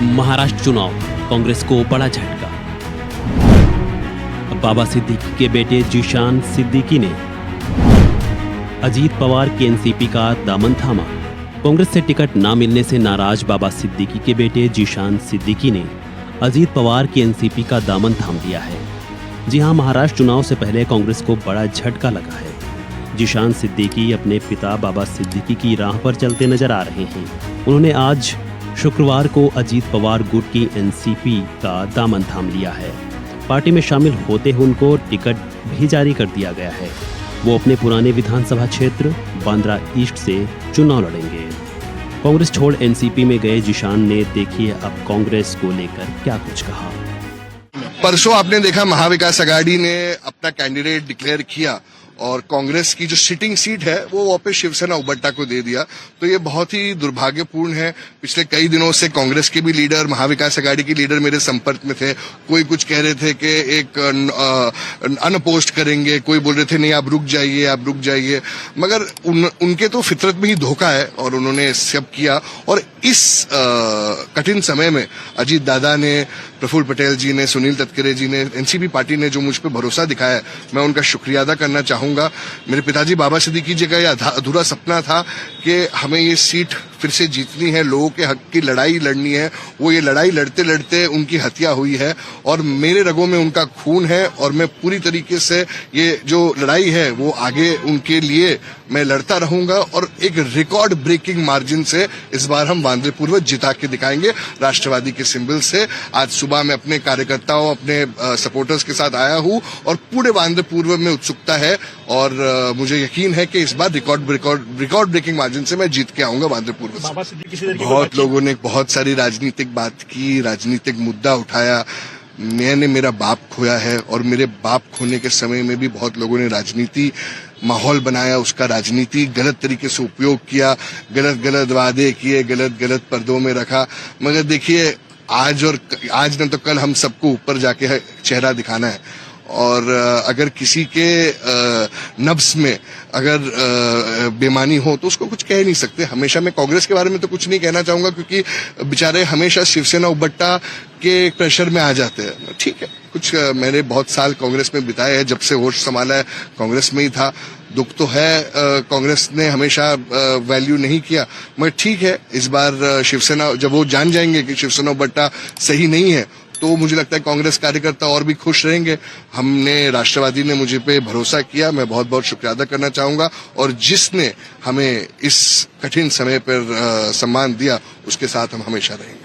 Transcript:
महाराष्ट्र चुनाव, कांग्रेस को बड़ा झटका। बाबा सिद्दीकी के बेटे जीशान सिद्दीकी ने अजीत पवार के एनसीपी का दामन थामा। कांग्रेस से टिकट न मिलने से नाराज बाबा सिद्दीकी के बेटे जीशान सिद्दीकी ने अजीत पवार के एनसीपी का दामन थाम लिया है। जी हां, महाराष्ट्र चुनाव से पहले कांग्रेस को बड़ा झटका लगा है। जीशान सिद्दीकी अपने पिता बाबा सिद्दीकी की राह पर चलते नजर आ रहे हैं। उन्होंने आज शुक्रवार को अजीत पवार गुट की एनसीपी का दामन थाम लिया है। पार्टी में शामिल होते ही उनको टिकट भी जारी कर दिया गया है। वो अपने पुराने विधानसभा क्षेत्र बांद्रा ईस्ट से चुनाव लड़ेंगे। कांग्रेस छोड़ एनसीपी में गए जीशान ने देखिए अब कांग्रेस को लेकर क्या कुछ कहा। परसों आपने देखा महाविकास आघाड़ी ने अपना कैंडिडेट डिक्लेयर किया और कांग्रेस की जो सिटिंग सीट है वो वापस शिवसेना उबट्टा को दे दिया। तो ये बहुत ही दुर्भाग्यपूर्ण है। पिछले कई दिनों से कांग्रेस के भी लीडर, महाविकास आघाड़ी के लीडर मेरे संपर्क में थे। कोई कुछ कह रहे थे कि एक अनअपोज्ड करेंगे, कोई बोल रहे थे नहीं आप रुक जाइए, मगर उनके तो फितरत में ही धोखा है और उन्होंने सब किया। और इस कठिन समय में अजीत दादा ने, प्रफुल्ल पटेल जी ने, सुनील तटकरे जी ने, एनसीपी पार्टी ने जो मुझ पर भरोसा दिखाया है, मैं उनका शुक्रिया अदा करना चाहूंगा। मेरे पिताजी बाबा सिद्दीकी जी का यह अधूरा सपना था कि हमें ये सीट फिर से जीतनी है, लोगों के हक की लड़ाई लड़नी है। वो ये लड़ाई लड़ते लड़ते उनकी हत्या हुई है और मेरे रगों में उनका खून है और मैं पूरी तरीके से ये जो लड़ाई है वो आगे उनके लिए मैं लड़ता रहूंगा और एक रिकॉर्ड ब्रेकिंग मार्जिन से इस बार हम वांद्रे पूर्व जिता के दिखाएंगे राष्ट्रवादी के सिंबल से। आज सुबह मैं अपने कार्यकर्ताओं, अपने सपोर्टर्स के साथ आया हूं और पूरे वांद्रे पूर्व में उत्सुकता है और मुझे यकीन है कि इस बार रिकॉर्ड ब्रेकिंग मार्जिन से मैं जीत के आऊंगा वांद्रे पूर्व से। बहुत लोगों ने बहुत सारी राजनीतिक बात की, राजनीतिक मुद्दा उठाया। मैंने मेरा बाप खोया है और मेरे बाप खोने के समय में भी बहुत लोगों ने राजनीति माहौल बनाया, उसका राजनीति गलत तरीके से उपयोग किया, गलत वादे किए, गलत पर्दों में रखा। मगर देखिए आज न तो कल हम सबको ऊपर जाके चेहरा दिखाना है और अगर किसी के नब्स में अगर बेमानी हो तो उसको कुछ कह नहीं सकते। हमेशा मैं कांग्रेस के बारे में तो कुछ नहीं कहना चाहूंगा क्योंकि बेचारे हमेशा शिवसेना उबट्टा के प्रेशर में आ जाते हैं। ठीक है, कुछ मैंने बहुत साल कांग्रेस में बिताए हैं, जब से होश संभाला है कांग्रेस में ही था। दुख तो है कांग्रेस ने हमेशा वैल्यू नहीं किया, मगर ठीक है, इस बार शिवसेना जब वो जान जाएंगे कि शिवसेना उबट्टा सही नहीं है तो मुझे लगता है कांग्रेस कार्यकर्ता और भी खुश रहेंगे। हमने, राष्ट्रवादी ने मुझे पे भरोसा किया, मैं बहुत बहुत शुक्रिया अदा करना चाहूंगा और जिसने हमें इस कठिन समय पर सम्मान दिया उसके साथ हम हमेशा रहेंगे।